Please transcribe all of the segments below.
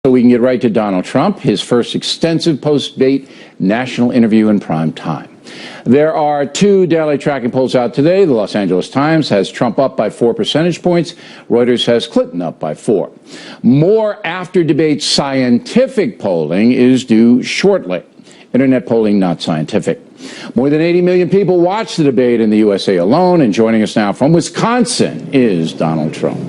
So we can get right to Donald Trump, his first extensive post-debate national interview in prime time. There are two daily tracking polls out today. The Los Angeles Times has Trump up by 4 percentage points. Reuters has Clinton up by 4. More after-debate scientific polling is due shortly. Internet polling, not scientific. More than 80 million people watched the debate in the USA alone, and joining us now from Wisconsin is Donald Trump.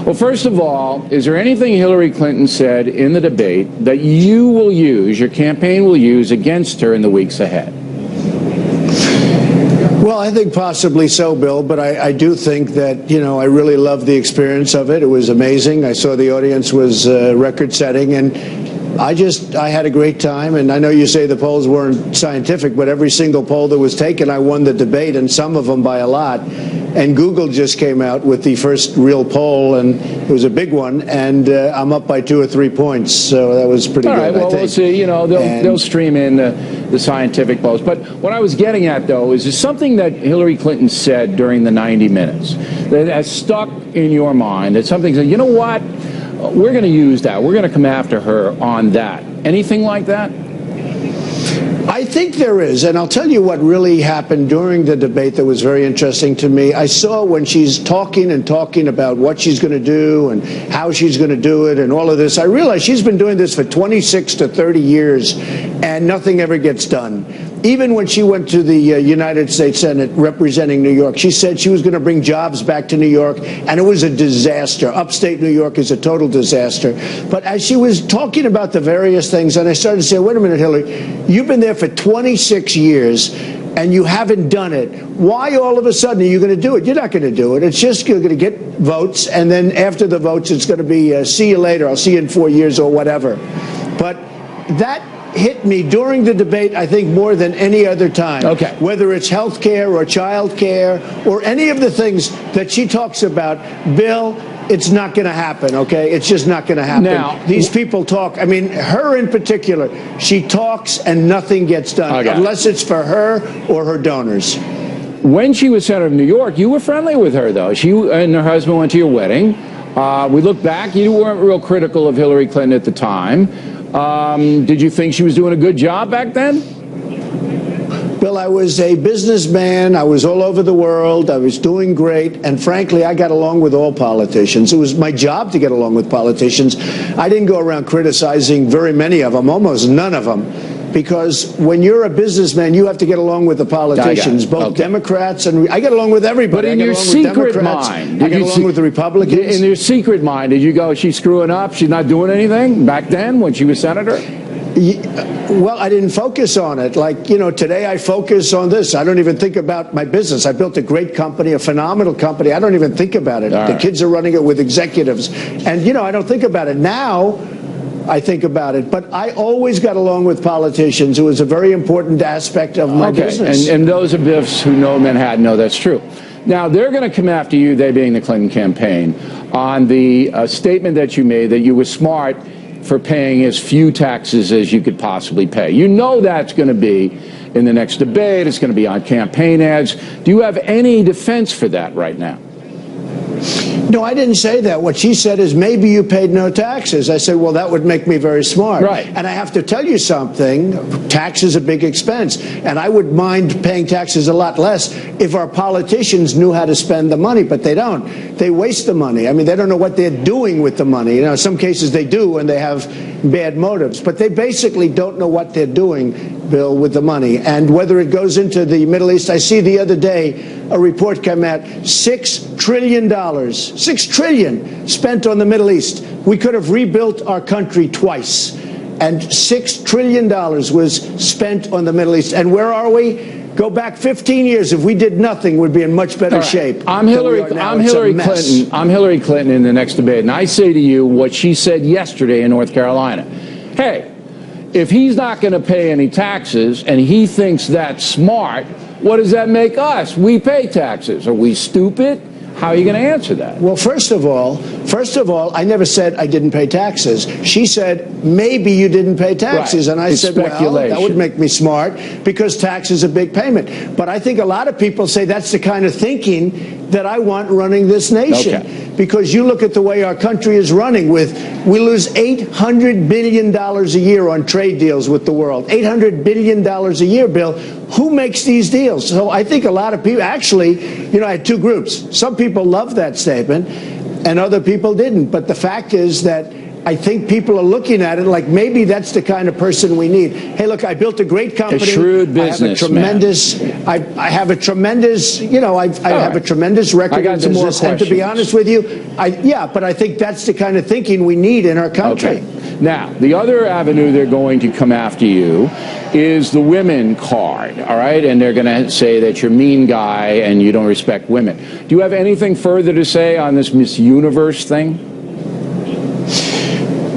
Well, first of all, is there anything Hillary Clinton said in the debate that you will use, your campaign will use against her in the weeks ahead? Well, I think possibly so, Bill, but I do think that, I really loved the experience of it. It was amazing. I saw the audience was record-setting, and I had a great time. And I know you say the polls weren't scientific, but every single poll that was taken, I won the debate, and some of them by a lot. And Google just came out with the first real poll, and it was a big one, and I'm up by 2 or 3 points, so that was pretty good. All right, well, we'll see. They'll stream in the scientific polls. But what I was getting at, though, is something that Hillary Clinton said during the 90 minutes that has stuck in your mind. It's something that, you know what, we're going to use that. We're going to come after her on that. Anything like that? I think there is, and I'll tell you what really happened during the debate that was very interesting to me. I saw when she's talking about what she's going to do and how she's going to do it and all of this, I realized she's been doing this for 26 to 30 years, and nothing ever gets done. Even when she went to the United States Senate representing New York, she said she was going to bring jobs back to New York, and it was a disaster. Upstate New York is a total disaster. But as she was talking about the various things, and I started to say, wait a minute, Hillary, you've been there for 26 years, and you haven't done it. Why all of a sudden are you going to do it? You're not going to do it. It's just you're going to get votes, and then after the votes, it's going to be see you later. I'll see you in 4 years or whatever. But that hit me during the debate, I think, more than any other time. Okay. Whether it's health care or child care or any of the things that she talks about, Bill, it's not going to happen, okay? It's just not going to happen. Now, these people talk. I mean, her in particular, she talks and nothing gets done unless it's for her or her donors. When she was Senator of New York, you were friendly with her, though. She and her husband went to your wedding. We look back, you weren't real critical of Hillary Clinton at the time. Did you think she was doing a good job back then? Bill, I was a businessman. I was all over the world. I was doing great. And frankly, I got along with all politicians. It was my job to get along with politicians. I didn't go around criticizing very many of them, almost none of them. Because when you're a businessman, you have to get along with the politicians, both Democrats and I get along with everybody. But in your secret mind, I get along with the Republicans. In your secret mind, did you go, she's screwing up, she's not doing anything back then when she was senator? Well, I didn't focus on it. Like, today I focus on this. I don't even think about my business. I built a great company, a phenomenal company. I don't even think about it. The kids are running it with executives. And, I don't think about it. Now I think about it. But I always got along with politicians. It was a very important aspect of my business. And those of us who know Manhattan know that's true. Now, they're going to come after you, they being the Clinton campaign, on the statement that you made that you were smart for paying as few taxes as you could possibly pay. You know that's going to be in the next debate. It's going to be on campaign ads. Do you have any defense for that right now? No, I didn't say that. What she said is maybe you paid no taxes. I said, well, that would make me very smart. Right. And I have to tell you something. Tax is a big expense. And I would mind paying taxes a lot less if our politicians knew how to spend the money, but they don't. They waste the money. I mean, they don't know what they're doing with the money. In some cases they do, and they have bad motives. But they basically don't know what they're doing, Bill, with the money. And whether it goes into the Middle East, I see the other day a report came out, $6 trillion. $6 trillion spent on the Middle East. We could have rebuilt our country twice. And $6 trillion was spent on the Middle East. And where are we? Go back 15 years. If we did nothing, we'd be in much better shape. I'm Hillary Clinton. I'm Hillary Clinton in the next debate. And I say to you what she said yesterday in North Carolina. Hey, if he's not going to pay any taxes and he thinks that's smart, what does that make us? We pay taxes. Are we stupid? How are you going to answer that? Well, first of all, I never said I didn't pay taxes. She said, maybe you didn't pay taxes. Right. And I said, well, that would make me smart because tax is a big payment. But I think a lot of people say that's the kind of thinking that I want running this nation. Okay. Because you look at the way our country is running we lose $800 billion a year on trade deals with the world. $800 billion a year, Bill. Who makes these deals? So I think a lot of people, actually, I had two groups. Some people loved that statement and other people didn't. But the fact is that I think people are looking at it like maybe that's the kind of person we need. Hey, look, I built a great company. A shrewd businessman. I have a tremendous, I have a tremendous record. I got some more questions. And to be honest with you, but I think that's the kind of thinking we need in our country. Okay. Now, the other avenue they're going to come after you is the women card, all right? And they're going to say that you're a mean guy and you don't respect women. Do you have anything further to say on this Miss Universe thing?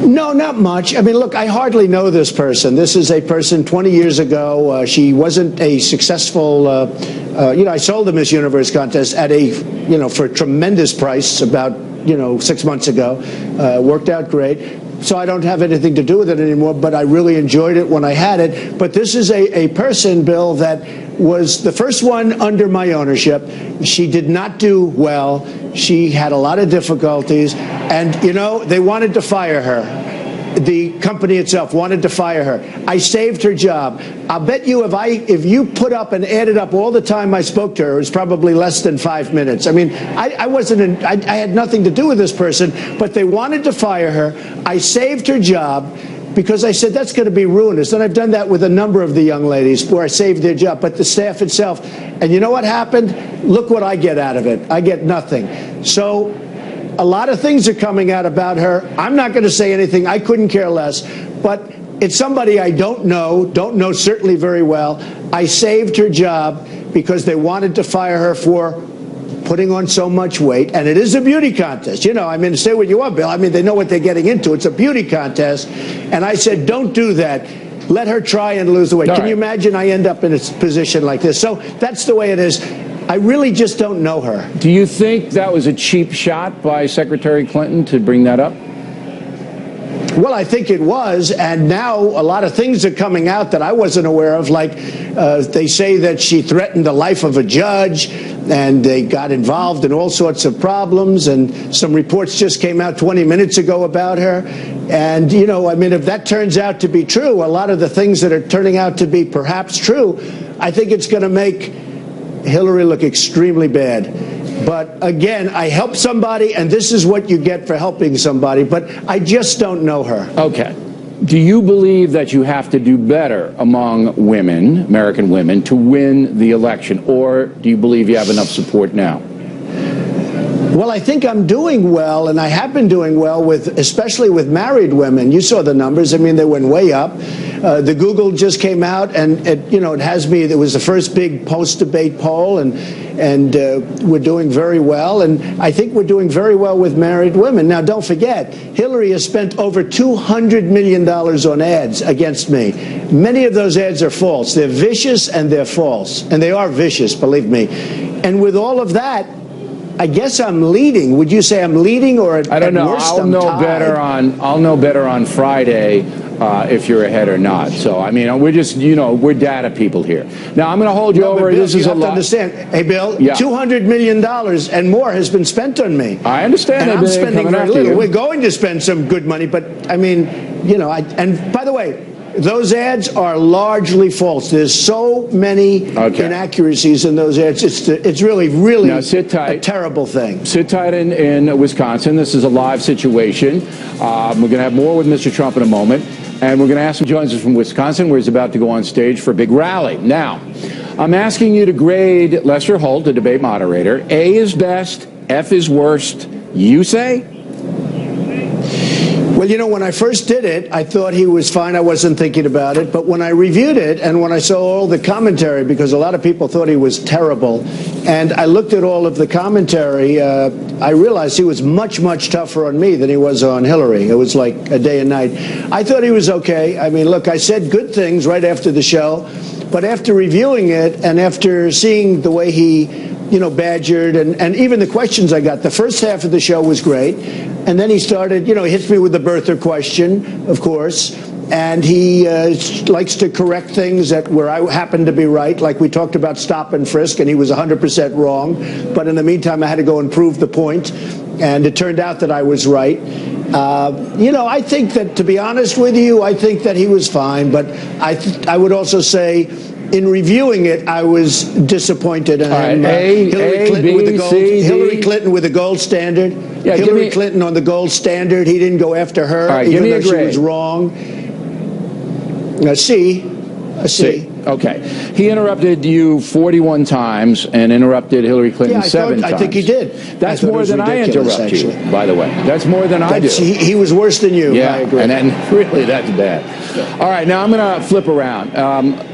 No, not much. I mean, look, I hardly know this person. This is a person 20 years ago. She wasn't a successful, I sold the Miss Universe contest at for a tremendous price about, 6 months ago. Worked out great. So I don't have anything to do with it anymore, but I really enjoyed it when I had it. But this is a person, Bill, that was the first one under my ownership. She did not do well. She had a lot of difficulties. And, they wanted to fire her. The company itself wanted to fire her. I saved her job. I'll bet you if you put up and added up all the time I spoke to her, it was probably less than 5 minutes. I mean, I had nothing to do with this person, but they wanted to fire her. I saved her job because I said that's going to be ruinous. And I've done that with a number of the young ladies where I saved their job, but the staff itself. And you know what happened? Look what I get out of it. I get nothing. So a lot of things are coming out about her. I'm not going to say anything. I couldn't care less. But it's somebody I don't know certainly very well. I saved her job because they wanted to fire her for putting on so much weight. And it is a beauty contest. Say what you want, Bill. They know what they're getting into. It's a beauty contest. And I said, don't do that. Let her try and lose the weight. Can you imagine I end up in a position like this? So that's the way it is. I really just don't know her. Do you think that was a cheap shot by Secretary Clinton to bring that up? Well, I think it was, and now a lot of things are coming out that I wasn't aware of, like they say that she threatened the life of a judge, and they got involved in all sorts of problems, and some reports just came out 20 minutes ago about her. And, if that turns out to be true, a lot of the things that are turning out to be perhaps true, I think it's going to make Hillary look extremely bad. But again, I helped somebody, and this is what you get for helping somebody, but I just don't know her. Okay. Do you believe that you have to do better among women, American women, to win the election, or do you believe you have enough support now? Well, I think I'm doing well, and I have been doing well especially with married women. You saw the numbers. They went way up. The Google just came out, and it has me. It was the first big post-debate poll, and we're doing very well. And I think we're doing very well with married women. Now, don't forget, Hillary has spent over $200 million on ads against me. Many of those ads are false. They're vicious and they're false, and they are vicious, believe me. And with all of that, I guess I'm leading. Would you say I'm leading, or I don't know. I'll know better on Friday if you're ahead or not. So we're just we're data people here. Now I'm going to hold you over. Bill, this is a lot. Understand, hey Bill, $200 million and more has been spent on me. I understand. And I'm spending very little. We're going to spend some good money, but and by the way, those ads are largely false. There's so many inaccuracies in those ads. It's really now, sit tight. A terrible thing. Sit tight in Wisconsin. This is a live situation. We're going to have more with Mr. Trump in a moment. And we're going to ask him to join us from Wisconsin, where he's about to go on stage for a big rally. Now, I'm asking you to grade Lester Holt, the debate moderator. A is best, F is worst. You say? Well, when I first did it, I thought he was fine. I wasn't thinking about it. But when I reviewed it and when I saw all the commentary, because a lot of people thought he was terrible, and I looked at all of the commentary, I realized he was much, much tougher on me than he was on Hillary. It was like a day and night. I thought he was okay. Look, I said good things right after the show. But after reviewing it and after seeing the way he badgered, and even the questions I got, the first half of the show was great. And then he started, he hits me with the birther question, of course. and he likes to correct things where I happen to be right, like we talked about stop and frisk, and he was 100% wrong. But in the meantime, I had to go and prove the point, and it turned out that I was right. I think that, to be honest with you, I think that he was fine. But I would also say, in reviewing it, I was disappointed in him. Hillary Clinton with the gold standard. Yeah, Hillary Clinton on the gold standard. He didn't go after her, even though she was wrong. A C. Okay. He interrupted you 41 times and interrupted Hillary Clinton 7 times. I think he did. That's more than I interrupt you, by the way. That's more than I do. He was worse than you. Yeah, I agree. And really, that's bad. All right, now I'm going to flip around.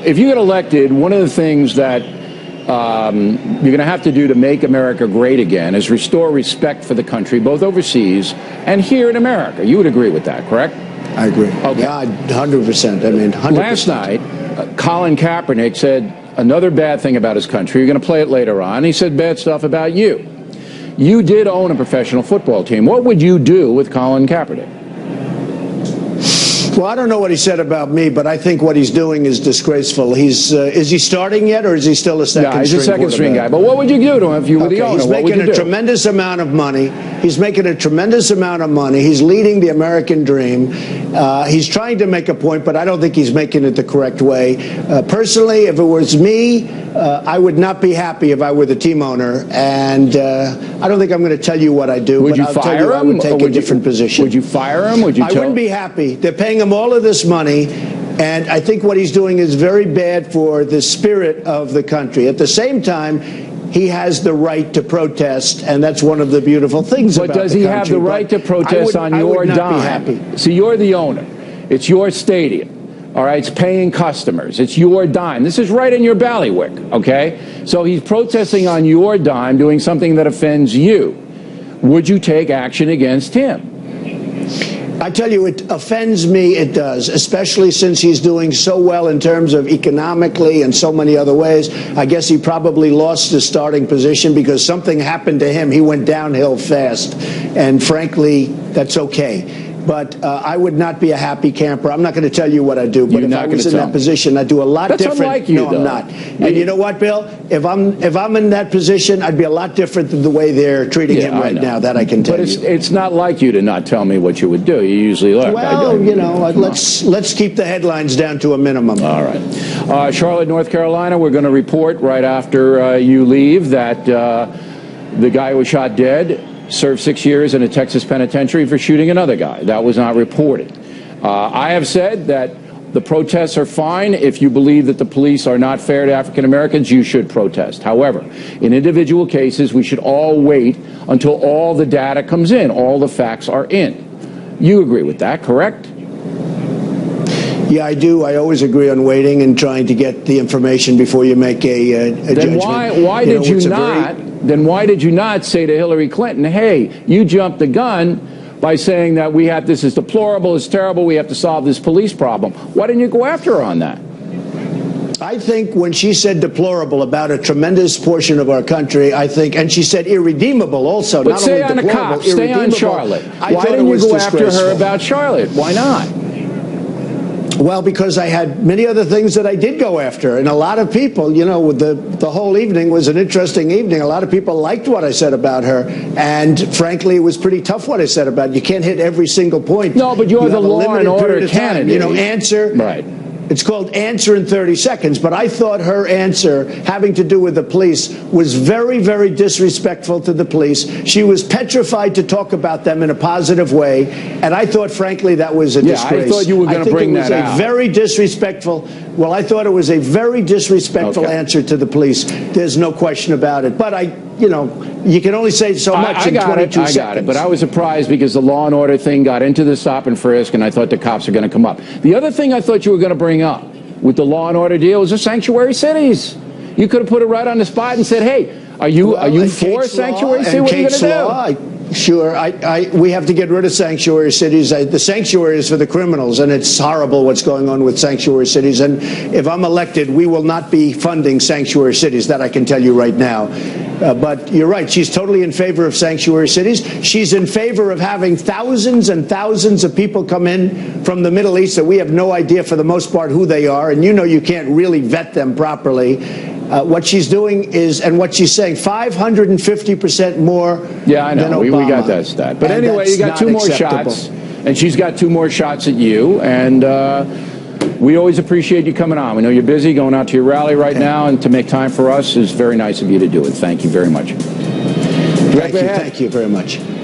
If you get elected, one of the things that you're going to have to do to make America great again is restore respect for the country, both overseas and here in America. You would agree with that, correct? I agree. Okay. Yeah, 100%. I mean, 100%. Last night, Colin Kaepernick said another bad thing about his country. You're going to play it later on. He said bad stuff about you. You did own a professional football team. What would you do with Colin Kaepernick? Well, I don't know what he said about me, but I think what he's doing is disgraceful. Is he starting yet, or is he still a second string? Yeah, he's a second string guy. But what would you do to him if you were the owner? He's making a tremendous amount of money. He's making a tremendous amount of money. He's leading the American dream. He's trying to make a point, but I don't think he's making it the correct way. Personally, if it was me, I would not be happy if I were the team owner. And I don't think I'm going to tell you what I do. Would you I'll fire tell you him? I would take a different position. Would you fire him? Would you? I wouldn't be happy. They're paying him all of this money. And I think what he's doing is very bad for the spirit of the country. At the same time, he has the right to protest, and that's one of the beautiful things about the country. But does he have the right to protest on your dime? I would not be happy. See, you're the owner. It's your stadium. All right, it's paying customers. It's your dime. This is right in your ballywick, okay? So he's protesting on your dime, doing something that offends you. Would you take action against him? I tell you, it offends me, it does, especially since he's doing so well in terms of economically and so many other ways. I guess he probably lost his starting position because something happened to him. He went downhill fast, and frankly, that's okay. But I would not be a happy camper. I'm not going to tell you what I do, but if I was in that position, I'd do a lot different. That's unlike you, no, I'm not. And you know what, Bill? If I'm in that position, I'd be a lot different than the way they're treating him right now. That I can tell you. But it's not like you to not tell me what you would do. You usually look. Well, let's keep the headlines down to a minimum. All right. Charlotte, North Carolina, we're going to report right after you leave that the guy who was shot dead served 6 years in a Texas penitentiary for shooting another guy. That was not reported. I have said that the protests are fine. If you believe that the police are not fair to African Americans, you should protest. However, in individual cases, we should all wait until all the data comes in, all the facts are in. You agree with that, correct? Yeah, I do. I always agree on waiting and trying to get the information before you make a judgment. Why did you not? Then why did you not say to Hillary Clinton, hey, you jumped the gun by saying that this is deplorable, it's terrible, we have to solve this police problem? Why didn't you go after her on that? I think when she said deplorable about a tremendous portion of our country, and she said irredeemable also. But stay on the cops, stay on Charlotte. Why didn't you go after her about Charlotte? Why not? Well, because I had many other things that I did go after. And a lot of people, the whole evening was an interesting evening. A lot of people liked what I said about her. And frankly, it was pretty tough what I said about her. You can't hit every single point. No, but you're the law and order candidate. Answer. Right. It's called answer in 30 seconds. But I thought her answer having to do with the police was very, very disrespectful to the police. She was petrified to talk about them in a positive way. And I thought, frankly, that was a disgrace. I thought you were going to bring that out. I thought it was a very disrespectful answer to the police. There's no question about it. But you can only say so much in 22 seconds. I got it, but I was surprised because the law and order thing got into the stop and frisk, and I thought the cops were going to come up. The other thing I thought you were going to bring up with the law and order deal was the sanctuary cities. You could have put it right on the spot and said, hey, are you for sanctuary cities? What are you going to do? Sure. We have to get rid of sanctuary cities. The sanctuary is for the criminals, and it's horrible what's going on with sanctuary cities. And if I'm elected, we will not be funding sanctuary cities. That I can tell you right now. But you're right. She's totally in favor of sanctuary cities. She's in favor of having thousands and thousands of people come in from the Middle East that we have no idea for the most part who they are. And you can't really vet them properly. What she's doing is, and what she's saying, 550% more. Yeah, I know. Than We Obama. got that stat. But And anyway, you got that's two not more acceptable. shots, and she's got two more shots at you. And we always appreciate you coming on. We know you're busy going out to your rally right now, and to make time for us is very nice of you to do it. Thank you very much. Thank you very much.